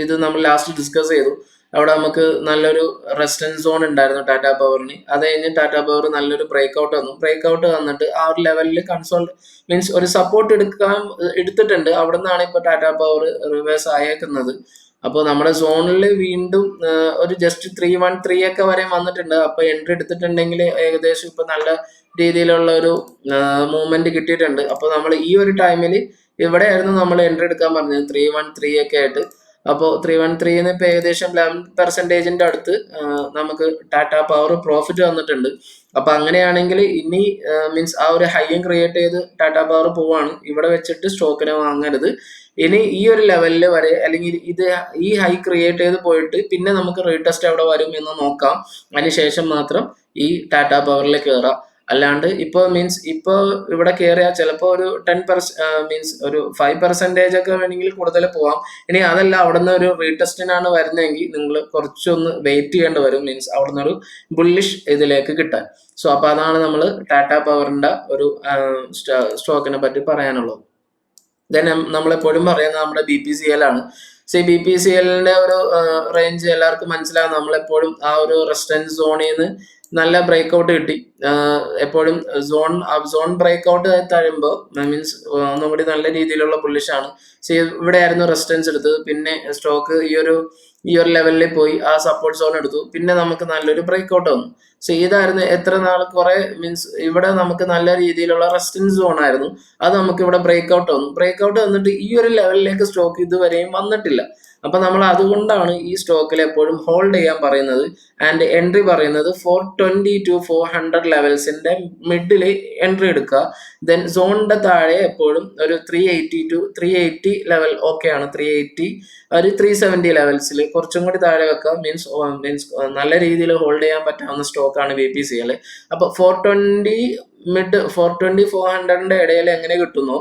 ഇത് നമ്മൾ ലാസ്റ്റ് ഡിസ്കസ് ചെയ്തു. അവിടെ നമുക്ക് നല്ലൊരു റെസിസ്റ്റൻസ് സോൺ ഉണ്ടായിരുന്നു ടാറ്റ പവറിന്. അത് കഴിഞ്ഞ് ടാറ്റ പവർ നല്ലൊരു ബ്രേക്ക് ഔട്ട് വന്നിട്ട് ആ ഒരു ലെവലിൽ മീൻസ് ഒരു സപ്പോർട്ട് എടുത്തിട്ടുണ്ട്. അവിടെ നിന്നാണ് ഇപ്പൊ ടാറ്റ പവർ റിവേഴ്സ് ആയേക്കുന്നത്. അപ്പോൾ നമ്മുടെ സോണിൽ വീണ്ടും ഒരു ജസ്റ്റ് 313 ഒക്കെ വരെ വന്നിട്ടുണ്ട്. അപ്പൊ എൻട്രി എടുത്തിട്ടുണ്ടെങ്കിൽ ഏകദേശം ഇപ്പൊ നല്ല രീതിയിലുള്ള ഒരു മൂവ്മെന്റ് കിട്ടിയിട്ടുണ്ട്. അപ്പോൾ നമ്മൾ ഈ ഒരു ടൈമിൽ ഇവിടെയായിരുന്നു നമ്മൾ എൻട്രി എടുക്കാൻ പറഞ്ഞത് 313 ഒക്കെ ആയിട്ട്. അപ്പോൾ 313 ഇപ്പൊ ഏകദേശം 11% അടുത്ത് നമുക്ക് ടാറ്റ പവർ പ്രോഫിറ്റ് വന്നിട്ടുണ്ട്. അപ്പൊ അങ്ങനെയാണെങ്കിൽ ഇനി മീൻസ് ആ ഒരു ഹൈയും ക്രിയേറ്റ് ചെയ്ത് ടാറ്റ പവർ പോവാണ്. ഇവിടെ വെച്ചിട്ട് സ്റ്റോക്കിനെ വാങ്ങരുത്. ഇനി ഈ ഒരു ലെവലിൽ വരെ, അല്ലെങ്കിൽ ഈ ഹൈ ക്രിയേറ്റ് ചെയ്ത് പോയിട്ട് പിന്നെ നമുക്ക് റീടെസ്റ്റ് എവിടെ വരും എന്ന് നോക്കാം. അതിനുശേഷം മാത്രം ഈ ടാറ്റ പവറിൽ കയറാം. അല്ലാണ്ട് ഇപ്പൊ ഇവിടെ കയറിയാൽ ചിലപ്പോൾ ഒരു 10% മീൻസ് ഒരു 5% ഒക്കെ വേണമെങ്കിൽ കൂടുതൽ പോവാം. ഇനി അതല്ല, അവിടുന്ന് ഒരു റീടെസ്റ്റിനാണ് വരുന്നതെങ്കിൽ നിങ്ങൾ കുറച്ചൊന്ന് വെയിറ്റ് ചെയ്യേണ്ടി വരും. മീൻസ് അവിടുന്ന് ഒരു ബുള്ളിഷ് ഇതിലേക്ക് കിട്ടാൻ. അപ്പൊ അതാണ് നമ്മൾ ടാറ്റ പവറിന്റെ ഒരു സ്റ്റോക്കിനെ പറ്റി പറയാനുള്ളത്. ദെൻ നമ്മളെപ്പോഴും പറയുന്നത് നമ്മുടെ BPCL ആണ്. BPCLന്റെ ഒരു റേഞ്ച് എല്ലാവർക്കും മനസ്സിലാകും. നമ്മളെപ്പോഴും ആ ഒരു റെസിസ്റ്റൻസ് സോണിൽ നിന്ന് നല്ല ബ്രേക്ക് ഔട്ട് കിട്ടി. എപ്പോഴും സോൺ ബ്രേക്ക് ഔട്ട് തരുമ്പോൾ മീൻസ് ഒന്നും കൂടി നല്ല രീതിയിലുള്ള ബുള്ളിഷാണ്. ഇവിടെ ആയിരുന്നു റെസിസ്റ്റൻസ് എടുത്തത്. പിന്നെ സ്റ്റോക്ക് ഈ ഒരു ലെവലിൽ പോയി ആ സപ്പോർട്ട് സോൺ എടുത്തു. പിന്നെ നമുക്ക് നല്ലൊരു ബ്രേക്ക് ഔട്ട് വന്നു. ഇതായിരുന്നു എത്ര നാൾ കുറെ മീൻസ് ഇവിടെ നമുക്ക് നല്ല രീതിയിലുള്ള റെസിസ്റ്റൻസ് സോൺ ആയിരുന്നു. അത് നമുക്ക് ഇവിടെ ബ്രേക്ക് ഔട്ട് വന്നിട്ട് ഈ ഒരു ലെവലിലേക്ക് സ്റ്റോക്ക് ഇതുവരെയും വന്നിട്ടില്ല. അപ്പൊ നമ്മൾ അതുകൊണ്ടാണ് ഈ സ്റ്റോക്കിൽ എപ്പോഴും ഹോൾഡ് ചെയ്യാൻ പറയുന്നത്. ആൻഡ് എൻട്രി പറയുന്നത് 420 to 400 ലെവൽസിന്റെ മിഡിൽ എൻട്രി എടുക്കുക. ദെൻ സോണിന്റെ താഴെ എപ്പോഴും ഒരു 380 ലെവൽ ഓക്കെയാണ്. 380 ഒരു 370 ലെവൽസിൽ കുറച്ചും കൂടി താഴെ വെക്കുക. മീൻസ് നല്ല രീതിയിൽ ഹോൾഡ് ചെയ്യാൻ പറ്റാവുന്ന സ്റ്റോക്കാണ് BPCL. അപ്പൊ 420-400 ഇടയിൽ എങ്ങനെ കിട്ടുന്നോ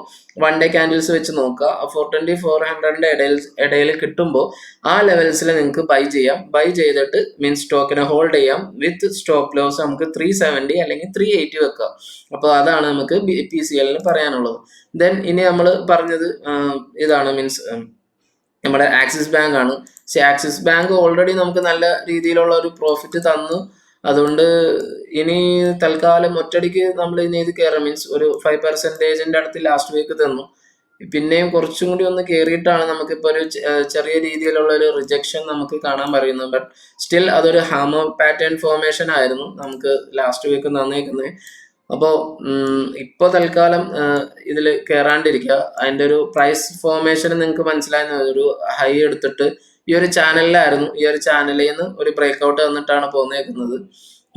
1 ഡേ ക്യാൻഡിൽസ് വെച്ച് നോക്കുക. 420-400 ഇടയിൽ കിട്ടുമ്പോൾ ആ ലെവൽസിൽ നിങ്ങൾക്ക് ബൈ ചെയ്യാം. ബൈ ചെയ്തിട്ട് മീൻസ് സ്റ്റോക്കിനെ ഹോൾഡ് ചെയ്യാം. വിത്ത് സ്റ്റോപ്പ് ലോസ് നമുക്ക് 370 അല്ലെങ്കിൽ 380 വെക്കാം. അപ്പോൾ അതാണ് നമുക്ക് BPCLന് പറയാനുള്ളത്. ദെൻ ഇനി നമ്മൾ പറഞ്ഞത് ഇതാണ് മീൻസ് നമ്മുടെ ആക്സിസ് ബാങ്ക് ആണ്. ആക്സിസ് ബാങ്ക് ഓൾറെഡി നമുക്ക് നല്ല രീതിയിലുള്ള ഒരു പ്രോഫിറ്റ് തന്നു. അതുകൊണ്ട് ഇനി തൽക്കാലം ഒറ്റടിക്ക് നമ്മൾ ഇനി ഇത് കയറാം. മീൻസ് ഒരു 5% അടുത്ത് ലാസ്റ്റ് വീക്ക് തന്നു. പിന്നെയും കുറച്ചും കൂടി ഒന്ന് കയറിയിട്ടാണ് നമുക്കിപ്പോൾ ഒരു ചെറിയ രീതിയിലുള്ള ഒരു റിജക്ഷൻ നമുക്ക് കാണാൻ പറയുന്നത്. ബട്ട് സ്റ്റിൽ അതൊരു ഹാമർ പാറ്റേൺ ഫോർമേഷൻ ആയിരുന്നു നമുക്ക് ലാസ്റ്റ് വീക്ക് തന്നേക്കുന്നത്. അപ്പോൾ ഇപ്പോൾ തൽക്കാലം ഇതിൽ കയറാണ്ടിരിക്കുക. അതിൻ്റെ ഒരു പ്രൈസ് ഫോർമേഷൻ നിങ്ങൾക്ക് മനസ്സിലായെന്ന്, ഒരു ഹൈ എടുത്തിട്ട് ഈ ഒരു ചാനലിലായിരുന്നു. ഈ ഒരു ചാനലിൽ നിന്ന് ഒരു ബ്രേക്ക് ഔട്ട് വന്നിട്ടാണ് പോന്നേക്കുന്നത്.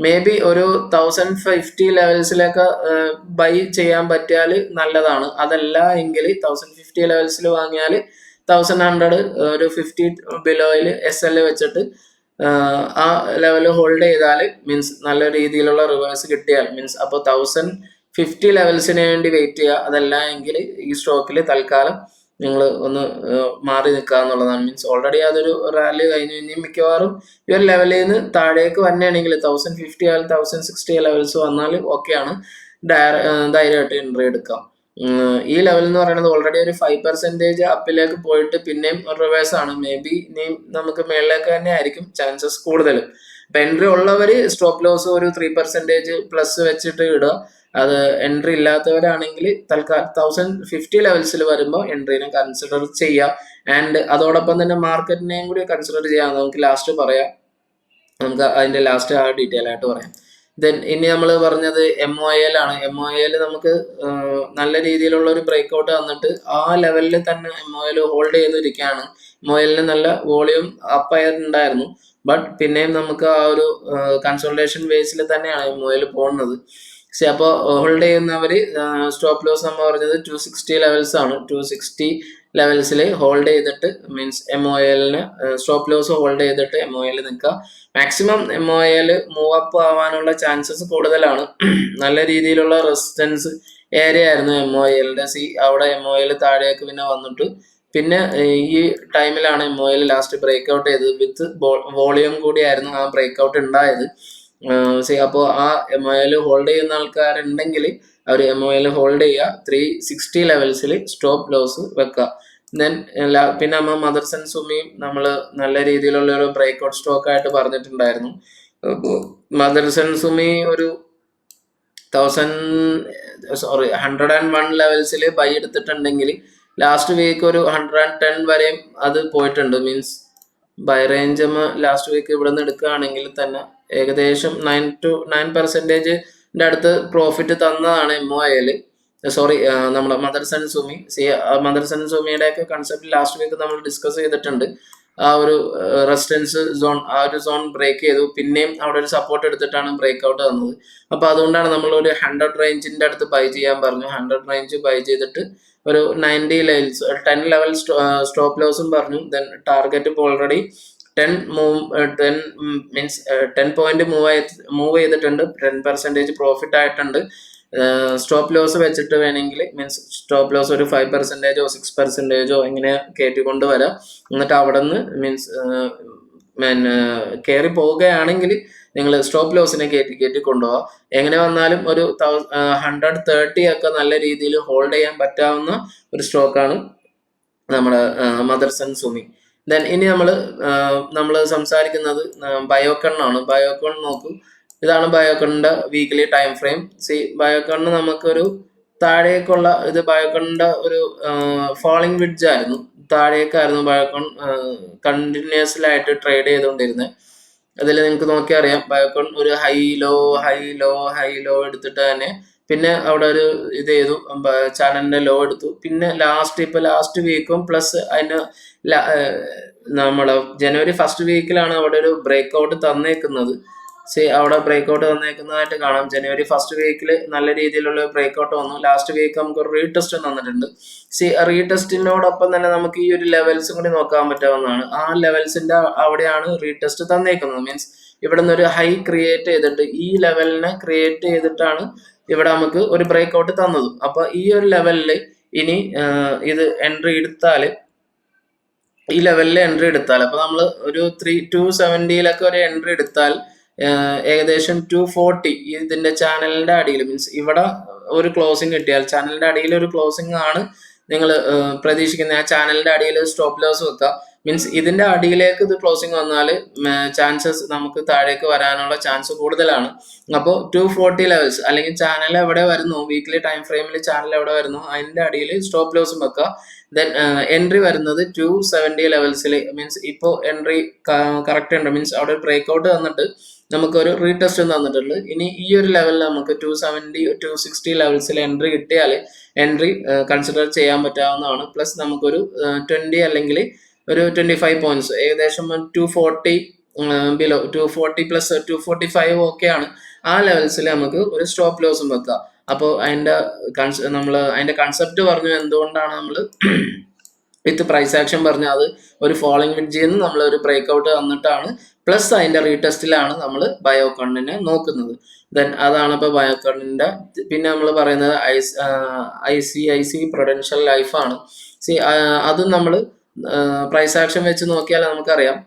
മേ ബി ഒരു 1050 ലെവൽസിലൊക്കെ ബൈ ചെയ്യാൻ പറ്റിയാൽ നല്ലതാണ്. അതല്ല എങ്കിൽ 1050 ലെവൽസിൽ വാങ്ങിയാൽ 1100 ഒരു 50 ബിലോയിൽ SL വെച്ചിട്ട് ആ ലെവൽ ഹോൾഡ് ചെയ്താൽ മീൻസ് നല്ല രീതിയിലുള്ള റിവേഴ്സ് കിട്ടിയാൽ മീൻസ് അപ്പോൾ 1050 ലെവൽസിന് വേണ്ടി വെയിറ്റ് ചെയ്യുക. അതല്ല എങ്കിൽ ഈ സ്റ്റോക്കിൽ തൽക്കാലം നിങ്ങൾ ഒന്ന് മാറി നിൽക്കുക എന്നുള്ളതാണ്. മീൻസ് ഓൾറെഡി അതൊരു റാലി കഴിഞ്ഞു. ഇനി മിക്കവാറും ഈ ഒരു ലെവലിൽ നിന്ന് താഴേക്ക് വന്നെയാണെങ്കിൽ 1050 അല്ലെങ്കിൽ 1060 ലെവൽസ് വന്നാൽ ഓക്കെയാണ്, ധൈര്യമായിട്ട് എൻട്രി എടുക്കാം. ഈ ലെവൽ എന്ന് പറയുന്നത് ഓൾറെഡി ഒരു 5% അപ്പിലേക്ക് പോയിട്ട് പിന്നെയും റിവേഴ്സ് ആണ്. മേ ബി ഇനിയും നമുക്ക് മേളിലേക്ക് തന്നെ ആയിരിക്കും ചാൻസസ് കൂടുതൽ. അപ്പൊ എൻട്രി ഉള്ളവർ സ്റ്റോപ്പ് ലോസ് ഒരു 3% പ്ലസ് വെച്ചിട്ട് ഇടുക. അത് എൻട്രി ഇല്ലാത്തവരാണെങ്കിൽ തൽക്കാലം 1050 ലെവൽസിൽ വരുമ്പോൾ എൻട്രീനെ കൺസിഡർ ചെയ്യാം. ആൻഡ് അതോടൊപ്പം തന്നെ മാർക്കറ്റിനെയും കൂടി കൺസിഡർ ചെയ്യാം. നമുക്ക് ലാസ്റ്റ് പറയാം, നമുക്ക് അതിന്റെ ലാസ്റ്റ് ഡീറ്റെയിൽ ആയിട്ട് പറയാം. ദെൻ ഇനി നമ്മൾ പറഞ്ഞത് MOIL ആണ്. MOIL നമുക്ക് നല്ല രീതിയിലുള്ള ഒരു ബ്രേക്ക് ഔട്ട് വന്നിട്ട് ആ ലെവലിൽ തന്നെ MOIL ഹോൾഡ് ചെയ്തിരിക്കുകയാണ്. MOILന് നല്ല വോളിയം അപ്പായിട്ടുണ്ടായിരുന്നു. ബട്ട് പിന്നെയും നമുക്ക് ആ ഒരു കൺസോൾട്ടേഷൻ ബേസിൽ തന്നെയാണ് MOIL പോകുന്നത്. പക്ഷെ അപ്പോൾ ഹോൾഡ് ചെയ്യുന്നവര് സ്റ്റോപ്പ് ലോസ് നമ്മൾ പറഞ്ഞത് 260 ലെവൽസ് ആണ്. 260 ലെവൽസിൽ ഹോൾഡ് ചെയ്തിട്ട് മീൻസ് MOILന് സ്റ്റോപ്പ് ലോസ് ഹോൾഡ് ചെയ്തിട്ട് MOIL നിൽക്കുക. മാക്സിമം MOIL മൂവ് അപ്പ് ആവാനുള്ള ചാൻസസ് കൂടുതലാണ്. നല്ല രീതിയിലുള്ള റെസിസ്റ്റൻസ് ഏരിയ ആയിരുന്നു MOILന്റെ. അവിടെ MOIL താഴേക്ക് പിന്നെ വന്നിട്ട് പിന്നെ ഈ ടൈമിലാണ് MOIL ലാസ്റ്റ് ബ്രേക്ക് ഔട്ട് ചെയ്തത്. വിത്ത് വോളിയം കൂടിയായിരുന്നു ആ ബ്രേക്ക് ഔട്ട് ഉണ്ടായത്. അപ്പോൾ ആ MOIL ഹോൾഡ് ചെയ്യുന്ന ആൾക്കാരുണ്ടെങ്കിൽ അവർ MOIL ഹോൾഡ് ചെയ്യുക. 360 ലെവൽസിൽ സ്റ്റോപ്പ് ലോസ് വെക്കുക. ദെൻ പിന്നെ നമ്മൾ മദർസൺ സുമിയും നമ്മൾ നല്ല രീതിയിലുള്ള ഒരു ബ്രേക്ക് ഔട്ട് സ്റ്റോക്ക് ആയിട്ട് പറഞ്ഞിട്ടുണ്ടായിരുന്നു. മദർസൺ സുമി ഒരു 101 ലെവൽസിൽ ബൈ എടുത്തിട്ടുണ്ടെങ്കിൽ ലാസ്റ്റ് വീക്ക് ഒരു 110 വരെയും അത് പോയിട്ടുണ്ട്. Means buy range last week ഇവിടെ നിന്ന് എടുക്കുകയാണെങ്കിൽ തന്നെ ഏകദേശം 9% അടുത്ത് പ്രോഫിറ്റ് തന്നതാണ് MOIL. നമ്മുടെ മദർസൺ സുമി. മദർസൺ സുമിയുടെ ഒക്കെ കൺസെപ്റ്റ് ലാസ്റ്റ് വീക്ക് നമ്മൾ ഡിസ്കസ് ചെയ്തിട്ടുണ്ട്. ആ ഒരു റെസിസ്റ്റൻസ് സോൺ, ആ ഒരു സോൺ ബ്രേക്ക് ചെയ്തു. പിന്നെയും അവിടെ ഒരു സപ്പോർട്ട് എടുത്തിട്ടാണ് ബ്രേക്ക് ഔട്ട് തന്നത്. അപ്പൊ അതുകൊണ്ടാണ് നമ്മൾ ഒരു 100 റേഞ്ചിന്റെ അടുത്ത് ബൈ ചെയ്യാൻ പറഞ്ഞു. 100 റേഞ്ച് ബൈ ചെയ്തിട്ട് ഒരു 90 ലെവൽസ് 10 ലെവൽ സ്റ്റോപ്പ് ലോസും പറഞ്ഞു. ദെൻ ടാർഗറ്റ് ഇപ്പോൾ ഓൾറെഡി 10 മീൻസ് 10 പോയിന്റ് മൂവ് ചെയ്തിട്ടുണ്ട്. 10% പ്രോഫിറ്റ് ആയിട്ടുണ്ട്. സ്റ്റോപ്പ് ലോസ് വെച്ചിട്ട് വേണമെങ്കിൽ മീൻസ് സ്റ്റോപ്പ് ലോസ് ഒരു 5%ഓ 6%ഓ ഇങ്ങനെ കയറ്റിക്കൊണ്ട് വരാം. എന്നിട്ട് അവിടെ നിന്ന് മീൻസ് കയറി പോവുകയാണെങ്കിൽ നിങ്ങൾ സ്റ്റോപ്പ് ലോസിനെ കയറ്റി കൊണ്ടുപോകാം. എങ്ങനെ വന്നാലും ഒരു 130 ഒക്കെ നല്ല രീതിയിൽ ഹോൾഡ് ചെയ്യാൻ പറ്റാവുന്ന ഒരു സ്റ്റോക്കാണ് നമ്മുടെ മദർസൺ സുമി. ദെൻ ഇനി നമ്മൾ സംസാരിക്കുന്നത് ബയോക്കൺ ആണ്. ബയോക്കൺ നോക്കൂ, ഇതാണ് ബയോക്കണിന്റെ വീക്ക്ലി ടൈം ഫ്രെയിം. ബയോക്കണിന് നമുക്കൊരു താഴേക്കുള്ള ഇത് ബയോക്കണിന്റെ ഒരു ഫോളിംഗ് വിഡ്ജ് ആയിരുന്നു. താഴേക്കായിരുന്നു ബയോക്കൺ കണ്ടിന്യൂസ്ലായിട്ട് ട്രേഡ് ചെയ്തുകൊണ്ടിരുന്നത്. അതിൽ നിങ്ങൾക്ക് നോക്കിയാൽ അറിയാം, ബയോക്കൺ ഒരു ഹൈ ലോ എടുത്തിട്ട് തന്നെ പിന്നെ അവിടെ ഒരു ഇത് ചെയ്തു, ചാനലിന്റെ ലോ എടുത്തു. പിന്നെ ലാസ്റ്റ് വീക്കും പ്ലസ് അതിന് നമ്മളെ ജനുവരി 1st വീക്കിലാണ് അവിടെ ഒരു ബ്രേക്ക് ഔട്ട് തന്നേക്കുന്നത്. അവിടെ ബ്രേക്ക് ഔട്ട് തന്നേക്കുന്നതായിട്ട് കാണാം. ജനുവരി 1st വീക്കിൽ നല്ല രീതിയിലുള്ള ബ്രേക്ക് ഔട്ട് വന്നു. ലാസ്റ്റ് വീക്ക് നമുക്ക് ഒരു റീടെസ്റ്റ് തന്നിട്ടുണ്ട്. റീടെസ്റ്റിനോടൊപ്പം തന്നെ നമുക്ക് ഈ ഒരു ലെവൽസും കൂടി നോക്കാൻ പറ്റാവുന്നതാണ്. ആ ലെവൽസിന്റെ അവിടെയാണ് റീടെസ്റ്റ് തന്നേക്കുന്നത്. മീൻസ് ഇവിടെ നിന്ന് ഒരു ഹൈ ക്രിയേറ്റ് ചെയ്തിട്ട് ഈ ലെവലിനെ ക്രിയേറ്റ് ചെയ്തിട്ടാണ് ഇവിടെ നമുക്ക് ഒരു ബ്രേക്ക് ഔട്ട് തന്നതും. അപ്പൊ ഈ ഒരു ലെവലിൽ ഇനി ഇത് എൻട്രി എടുത്താല്, ഈ ലെവലിൽ എൻട്രി എടുത്താൽ, അപ്പൊ നമ്മൾ ഒരു 270 ഒരു എൻട്രി എടുത്താൽ ഏകദേശം 240 ഇതിന്റെ ചാനലിന്റെ അടിയിൽ മീൻസ് ഇവിടെ ഒരു ക്ലോസിംഗ് കിട്ടിയാൽ, ചാനലിന്റെ അടിയിൽ ഒരു ക്ലോസിംഗ് ആണ് നിങ്ങൾ പ്രതീക്ഷിക്കുന്നത്. ആ ചാനലിന്റെ അടിയിൽ സ്റ്റോപ്പ് ലോസ് വെക്കുക. മീൻസ് ഇതിന്റെ അടിയിലേക്ക് ഇത് ക്ലോസിംഗ് വന്നാൽ ചാൻസസ് നമുക്ക് താഴേക്ക് വരാനുള്ള ചാൻസ് കൂടുതലാണ്. അപ്പോൾ 240 ലെവൽസ് അല്ലെങ്കിൽ ചാനൽ എവിടെ വരുന്നു, വീക്ക്ലി ടൈം ഫ്രെയിമിൽ ചാനൽ എവിടെ വരുന്നു അതിന്റെ അടിയിൽ സ്റ്റോപ്പ് ലോസും വെക്കുക. ദെൻ എൻട്രി വരുന്നത് 270 ലെവൽസിൽ. മീൻസ് ഇപ്പോൾ എൻട്രി കറക്റ്റ് ഉണ്ട്. മീൻസ് അവിടെ ബ്രേക്ക് ഔട്ട് തന്നിട്ട് നമുക്കൊരു റീടെസ്റ്റ് തന്നിട്ടുണ്ട്. ഇനി ഈ ഒരു ലെവലിൽ നമുക്ക് 270 260 ലെവൽസിൽ എൻട്രി കിട്ടിയാൽ എൻട്രി കൺസിഡർ ചെയ്യാൻ പറ്റാവുന്നതാണ്. പ്ലസ് നമുക്കൊരു 20 അല്ലെങ്കിൽ ഒരു 25 പോയിന്റ്സ് ഏകദേശം 240 ബിലോ 240 പ്ലസ് 245 ഒക്കെയാണ്. ആ ലെവൽസിൽ നമുക്ക് ഒരു സ്റ്റോപ്പ് ലോസും വെക്കാം. അപ്പോൾ അതിന്റെ കൺസെപ്റ്റ് പറഞ്ഞു എന്തുകൊണ്ടാണ് നമ്മൾ വിത്ത് പ്രൈസ് ആക്ഷൻ പറഞ്ഞാൽ അത് ഒരു ഫോളോയിങ് വിഡ്ജിൽ നിന്ന് നമ്മൾ ഒരു ബ്രേക്ക് ഔട്ട് തന്നിട്ടാണ് പ്ലസ് അതിന്റെ റീടെസ്റ്റിലാണ് നമ്മൾ ബയോകോണിനെ നോക്കുന്നത്. ദെൻ അതാണ് ഇപ്പോൾ ബയോകോണിന്റെ. പിന്നെ നമ്മൾ പറയുന്നത് ICICI പ്രൊഡൻഷ്യൽ ലൈഫാണ്. അത് നമ്മൾ പ്രൈസ് ആക്ഷൻ വെച്ച് നോക്കിയാൽ നമുക്കറിയാം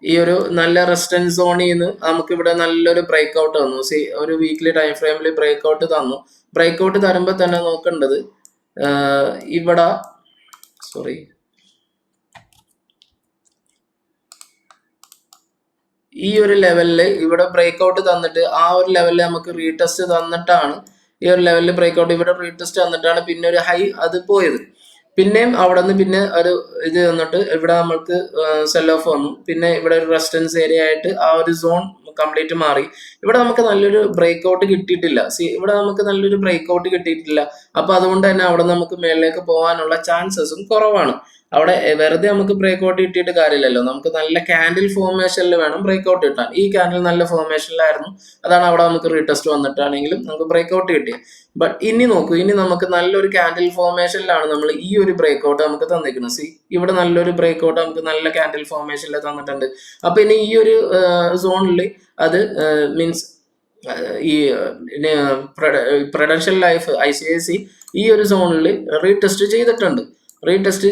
ഈ ഒരു നല്ല റെസിസ്റ്റൻസ് സോണിൽ നിന്ന് നമുക്ക് ഇവിടെ നല്ലൊരു ബ്രേക്ക് ഔട്ട് തന്നു. ഒരു വീക്ക്ലി ടൈം ഫ്രെയിമിൽ ബ്രേക്ക് ഔട്ട് തന്നു. ബ്രേക്ക് ഔട്ട് തരുമ്പോൾ തന്നെ നോക്കേണ്ടത് ഇവിടെ ഈ ഒരു ലെവലിൽ ഇവിടെ ബ്രേക്ക് ഔട്ട് തന്നിട്ട് ആ ഒരു ലെവലിൽ നമുക്ക് റീടെസ്റ്റ് തന്നിട്ടാണ് ഈ ഒരു ലെവലിൽ ബ്രേക്ക് ഔട്ട് ഇവിടെ റീടെസ്റ്റ് തന്നിട്ടാണ് പിന്നെ ഒരു ഹൈ അത് പോയത്. പിന്നെയും അവിടെ നിന്ന് പിന്നെ ഒരു ഇത് തന്നിട്ട് ഇവിടെ നമ്മൾക്ക് സെൽ ഓഫ് വന്നു. പിന്നെ ഇവിടെ ഒരു റെസിസ്റ്റൻസ് ഏരിയ ആയിട്ട് ആ ഒരു സോൺ കംപ്ലീറ്റ് മാറി. ഇവിടെ നമുക്ക് നല്ലൊരു ബ്രേക്ക് ഔട്ട് കിട്ടിയിട്ടില്ല. ഇവിടെ നമുക്ക് നല്ലൊരു ബ്രേക്ക് ഔട്ട് കിട്ടിയിട്ടില്ല. അപ്പൊ അതുകൊണ്ട് തന്നെ അവിടെ നമുക്ക് മേളിലേക്ക് പോകാനുള്ള ചാൻസസും കുറവാണ്. അവിടെ വെറുതെ നമുക്ക് ബ്രേക്ക് ഔട്ട് കിട്ടിയിട്ട് കാര്യമില്ലല്ലോ. നമുക്ക് നല്ല ക്യാൻഡിൽ ഫോർമേഷനിൽ വേണം ബ്രേക്ക് ഔട്ട് കിട്ടാൻ. ഈ ക്യാൻഡിൽ നല്ല ഫോർമേഷനിലായിരുന്നു. അതാണ് അവിടെ നമുക്ക് റീടെസ്റ്റ് വന്നിട്ടാണെങ്കിലും നമുക്ക് ബ്രേക്ക് ഔട്ട് കിട്ടിയത്. ബട്ട് ഇനി നോക്കൂ, ഇനി നമുക്ക് നല്ലൊരു ക്യാൻഡിൽ ഫോർമേഷനിലാണ് നമ്മൾ ഈ ഒരു ബ്രേക്ക് ഔട്ട് നമുക്ക് തന്നിരിക്കുന്നത്. ഇവിടെ നല്ലൊരു ബ്രേക്ക് ഔട്ട് നമുക്ക് നല്ല ക്യാൻഡിൽ ഫോർമേഷനിൽ തന്നിട്ടുണ്ട്. അപ്പൊ ഇനി ഈ ഒരു സോണിൽ അത് മീൻസ് ഈ പ്രൊഡൻഷ്യൽ ലൈഫ് ICICI ഈ ഒരു സോണിൽ റീടെസ്റ്റ് ചെയ്തിട്ടുണ്ട്. റീടെസ്റ്റ്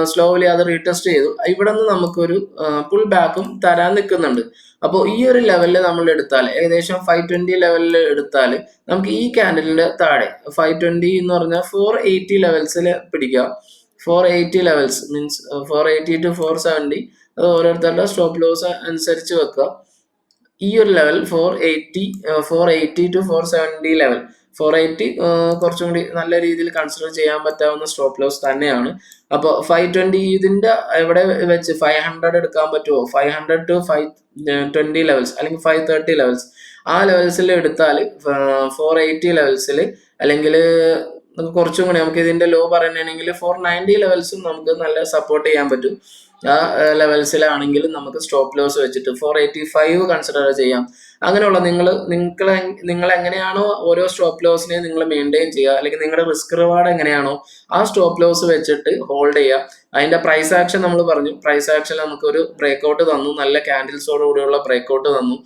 സ്ലോലി അത് റീടെസ്റ്റ് ചെയ്തു. ഇവിടെ നിന്ന് നമുക്കൊരു പുൾ ബാക്കും തരാൻ നിൽക്കുന്നുണ്ട്. അപ്പോൾ ഈ ഒരു ലെവലിൽ നമ്മൾ എടുത്താൽ ഏകദേശം 520 ലെവലിൽ എടുത്താൽ നമുക്ക് ഈ ക്യാൻഡലിന്റെ താഴെ 520 എന്ന് പറഞ്ഞാൽ 480 ലെവൽസിൽ പിടിക്കുക. 480 ലെവൽസ് മീൻസ് 480 to 470 അത് ഓരോരുത്തരുടെ സ്റ്റോപ്പ് ലോസ് അനുസരിച്ച് വെക്കുക. ഈ ഒരു ലെവൽ 480 to 470 ലെവൽ 480 കുറച്ചും കൂടി നല്ല രീതിയിൽ കൺസിഡർ ചെയ്യാൻ പറ്റാവുന്ന സ്റ്റോപ്പ് ലോസ് തന്നെയാണ്. അപ്പോൾ 520 ഇതിന്റെ എവിടെ വെച്ച് 500 എടുക്കാൻ പറ്റുമോ? 500 to 520 ലെവൽസ് അല്ലെങ്കിൽ 530 ലെവൽസ് ആ ലെവൽസിൽ എടുത്താൽ 480 ലെവൽസിൽ അല്ലെങ്കിൽ കുറച്ചും കൂടി നമുക്ക് ഇതിന്റെ ലോ പറയുകയാണെങ്കിൽ 490 ലെവൽസും നമുക്ക് നല്ല സപ്പോർട്ട് ചെയ്യാൻ പറ്റും. ആ ലെവൽസിലാണെങ്കിൽ നമുക്ക് സ്റ്റോപ്പ് ലോസ് വെച്ചിട്ട് 485 കൺസിഡർ ചെയ്യാം. അങ്ങനെയുള്ള നിങ്ങൾ എങ്ങനെയാണോ ഓരോ സ്റ്റോപ്പ് ലോസിനെ നിങ്ങൾ മെയിൻറ്റെയിൻ ചെയ്യുക, അല്ലെങ്കിൽ നിങ്ങളുടെ റിസ്ക് റിവാർഡ് എങ്ങനെയാണോ ആ സ്റ്റോപ്പ് ലോസ് വെച്ചിട്ട് ഹോൾഡ് ചെയ്യുക. അതിന്റെ പ്രൈസ് ആക്ഷൻ നമ്മൾ പറഞ്ഞു. പ്രൈസ് ആക്ഷൻ നമുക്ക് ഒരു ബ്രേക്ക് ഔട്ട് തന്നു, നല്ല ക്യാൻഡിൽസോട് കൂടിയുള്ള ബ്രേക്ക് ഔട്ട് തന്നു.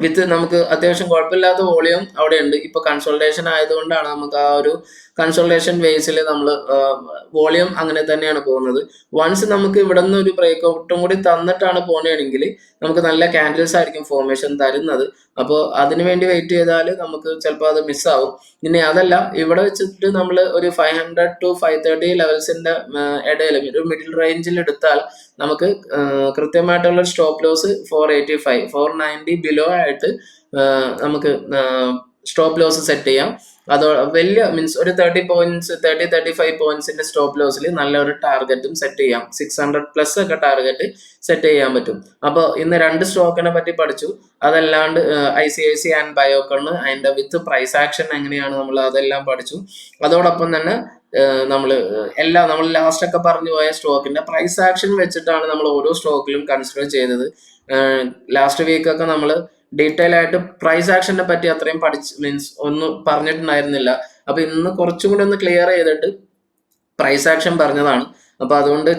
വിത്ത് നമുക്ക് അത്യാവശ്യം കുഴപ്പമില്ലാത്ത വോളിയം അവിടെ ഉണ്ട്. ഇപ്പൊ കൺസോൾട്ടേഷൻ ആയതുകൊണ്ടാണ് നമുക്ക് ആ ഒരു കൺസോൾട്ടേഷൻ ബേസിൽ നമ്മൾ വോളിയം അങ്ങനെ തന്നെയാണ് പോകുന്നത്. വൺസ് നമുക്ക് ഇവിടെ നിന്ന് ഒരു ബ്രേക്ക് ഔട്ടും കൂടി തന്നിട്ടാണ് പോകുന്നതെങ്കിൽ നമുക്ക് നല്ല ക്യാൻഡിൽസ് ആയിരിക്കും ഫോർമേഷൻ തരുന്നത്. അപ്പോൾ അതിനു വേണ്ടി വെയിറ്റ് ചെയ്താൽ നമുക്ക് ചിലപ്പോൾ അത് മിസ്സാവും. ഇനി അതല്ല, ഇവിടെ വെച്ചിട്ട് നമ്മൾ ഒരു 500 to 530 ലെവൽസിന്റെ ഇടയിൽ ഒരു മിഡിൽ റേഞ്ചിൽ എടുത്താൽ നമുക്ക് കൃത്യമായിട്ടുള്ള സ്റ്റോപ്പ് ലോസ് 485 490 ബിലോ ആയിട്ട് നമുക്ക് സ്റ്റോപ്പ് ലോസ് സെറ്റ് ചെയ്യാം. അതോ വലിയ മീൻസ് ഒരു 35 പോയിന്റ്സിന്റെ സ്റ്റോപ്പ് ലോസിൽ നല്ലൊരു ടാർഗറ്റും സെറ്റ് ചെയ്യാം. 600 പ്ലസ് ഒക്കെ ടാർഗറ്റ് സെറ്റ് ചെയ്യാൻ പറ്റും. അപ്പോൾ ഇന്ന് 2 സ്റ്റോക്കിനെ പറ്റി പഠിച്ചു. അതല്ലാണ്ട് ICICI ആൻഡ് ബയോകോൺ അതിന്റെ വിത്ത് പ്രൈസ് ആക്ഷൻ എങ്ങനെയാണ് നമ്മൾ അതെല്ലാം പഠിച്ചു. അതോടൊപ്പം തന്നെ നമ്മൾ ലാസ്റ്റ് ഒക്കെ പറഞ്ഞു പോയ സ്റ്റോക്കിന്റെ പ്രൈസ് ആക്ഷൻ വെച്ചിട്ടാണ് നമ്മൾ ഓരോ സ്റ്റോക്കിലും കൺസിഡർ ചെയ്തത്. ലാസ്റ്റ് വീക്ക് ഒക്കെ നമ്മൾ ഡീറ്റെയിൽ ആയിട്ട് പ്രൈസ് ആക്ഷനെ പറ്റി അത്രയും മീൻസ് ഒന്നും പറഞ്ഞിട്ടുണ്ടായിരുന്നില്ല. അപ്പൊ ഇന്ന് കുറച്ചും കൂടി ഒന്ന് ക്ലിയർ ചെയ്തിട്ട് പ്രൈസ് ആക്ഷൻ പറഞ്ഞതാണ്. അപ്പൊ അതുകൊണ്ട്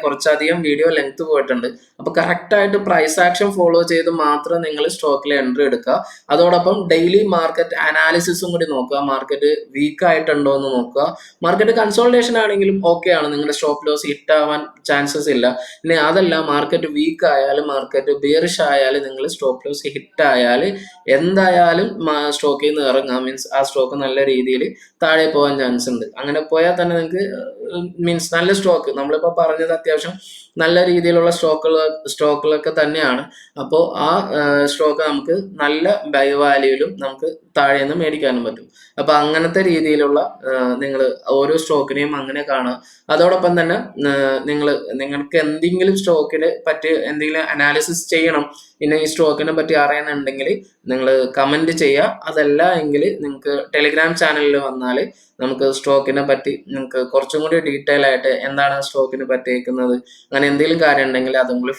കുറച്ചധികം വീഡിയോ ലെങ്ത് പോയിട്ടുണ്ട്. അപ്പൊ കറക്റ്റ് ആയിട്ട് പ്രൈസ് ആക്ഷൻ ഫോളോ ചെയ്ത് മാത്രം നിങ്ങൾ സ്റ്റോക്കിൽ എൻട്രി എടുക്കുക. അതോടൊപ്പം ഡെയിലി മാർക്കറ്റ് അനാലിസിസും കൂടി നോക്കുക. മാർക്കറ്റ് വീക്ക് ആയിട്ടുണ്ടോ എന്ന് നോക്കുക. മാർക്കറ്റ് കൺസോൾട്ടേഷൻ ആണെങ്കിലും ഓക്കെ ആണ്, നിങ്ങളുടെ സ്റ്റോപ്പ് ലോസ് ഹിറ്റ് ആവാൻ ചാൻസസ് ഇല്ല. ഇനി അതല്ല, മാർക്കറ്റ് വീക്ക് ആയാലും മാർക്കറ്റ് ബിയറിഷ് ആയാലും നിങ്ങൾ സ്റ്റോപ്പ് ലോസ് ഹിറ്റ് ആയാൽ എന്തായാലും സ്റ്റോക്കിൽ നിന്ന് ഇറങ്ങാം. മീൻസ് ആ സ്റ്റോക്ക് നല്ല രീതിയിൽ താഴെ പോകാൻ ചാൻസ് ഉണ്ട്. അങ്ങനെ പോയാൽ തന്നെ നിങ്ങൾക്ക് മീൻസ് നല്ല സ്റ്റോക്ക് നമ്മളിപ്പോ പറഞ്ഞത് അത്യാവശ്യം നല്ല രീതിയിലുള്ള സ്റ്റോക്കുകളൊക്കെ തന്നെയാണ്. അപ്പോൾ ആ സ്റ്റോക്ക് നമുക്ക് നല്ല ബൈ വാല്യൂയിലും നമുക്ക് താഴെ നിന്ന് മേടിക്കാനും പറ്റും. അപ്പൊ അങ്ങനത്തെ രീതിയിലുള്ള നിങ്ങൾ ഓരോ സ്റ്റോക്കിനെയും അങ്ങനെ കാണാം. അതോടൊപ്പം തന്നെ നിങ്ങൾക്ക് എന്തെങ്കിലും സ്റ്റോക്കിനെ പറ്റി എന്തെങ്കിലും അനാലിസിസ് ചെയ്യണം, പിന്നെ ഈ സ്റ്റോക്കിനെ പറ്റി അറിയണമെന്നുണ്ടെങ്കിൽ നിങ്ങൾ കമന്റ് ചെയ്യുക. അതല്ല എങ്കിൽ നിങ്ങൾക്ക് ടെലിഗ്രാം ചാനലിൽ വന്നാൽ നമുക്ക് സ്റ്റോക്കിനെ പറ്റി നിങ്ങൾക്ക് കുറച്ചും കൂടി ഡീറ്റെയിൽ ആയിട്ട് എന്താണ് സ്റ്റോക്കിന് പറ്റിയിരിക്കുന്നത് അങ്ങനെ അങ്ങനെ എന്തെങ്കിലും കാര്യം ഉണ്ടെങ്കിൽ അതും കൂടി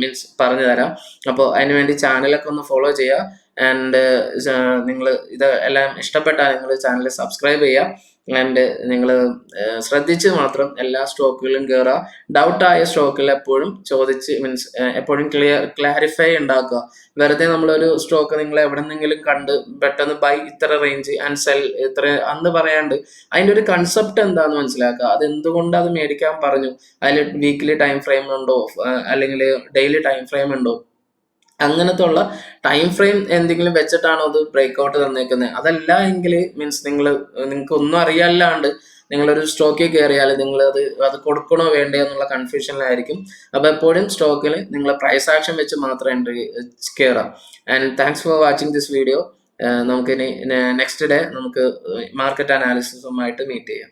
മീൻസ് പറഞ്ഞു തരാം. അപ്പോൾ അതിന് വേണ്ടി ചാനലൊക്കെ ഒന്ന് ഫോളോ ചെയ്യുക. ആൻഡ് നിങ്ങൾ ഇത് എല്ലാം ഇഷ്ടപ്പെട്ടാൽ നിങ്ങൾ ചാനൽ സബ്സ്ക്രൈബ് ചെയ്യുക. ആൻഡ് നിങ്ങൾ ശ്രദ്ധിച്ച് മാത്രം എല്ലാ സ്റ്റോക്കുകളിലും കയറുക. ഡൗട്ടായ സ്റ്റോക്കിൽ എപ്പോഴും ചോദിച്ച് മീൻസ് എപ്പോഴും ക്ലാരിഫൈ ഉണ്ടാക്കുക. വെറുതെ നമ്മളൊരു സ്റ്റോക്ക് നിങ്ങൾ എവിടെന്നെങ്കിലും കണ്ട് പെട്ടെന്ന് ബൈ ഇത്ര റേഞ്ച് ആൻഡ് സെൽ ഇത്ര അന്ന് പറയാണ്ട് അതിൻ്റെ ഒരു കൺസെപ്റ്റ് എന്താണെന്ന് മനസ്സിലാക്കുക. അത് എന്തുകൊണ്ട് അത് മേടിക്കാൻ പറഞ്ഞു, അതിൽ വീക്ക്ലി ടൈം ഫ്രെയിം ഉണ്ടോ അല്ലെങ്കിൽ ഡെയിലി ടൈം ഫ്രെയിം ഉണ്ടോ, അങ്ങനത്തെ ഉള്ള ടൈം ഫ്രെയിം എന്തെങ്കിലും വെച്ചിട്ടാണോ അത് ബ്രേക്ക്ഔട്ട് തന്നേക്കുന്നത്. അതല്ല എങ്കിൽ മീൻസ് നിങ്ങൾക്ക് ഒന്നും അറിയാല്ലാണ്ട് നിങ്ങളൊരു സ്റ്റോക്കിൽ കയറിയാൽ നിങ്ങൾ അത് കൊടുക്കണോ വേണ്ടേ എന്നുള്ള കൺഫ്യൂഷനിലായിരിക്കും. അപ്പോൾ എപ്പോഴും സ്റ്റോക്കിൽ നിങ്ങൾ പ്രൈസ് ആക്ഷൻ വെച്ച് മാത്രം എൻട്രി കയറാം. And thanks for watching this video. നമുക്കിനി നെക്സ്റ്റ് ഡേ നമുക്ക് മാർക്കറ്റ് അനാലിസിസുമായിട്ട് മീറ്റ് ചെയ്യാം.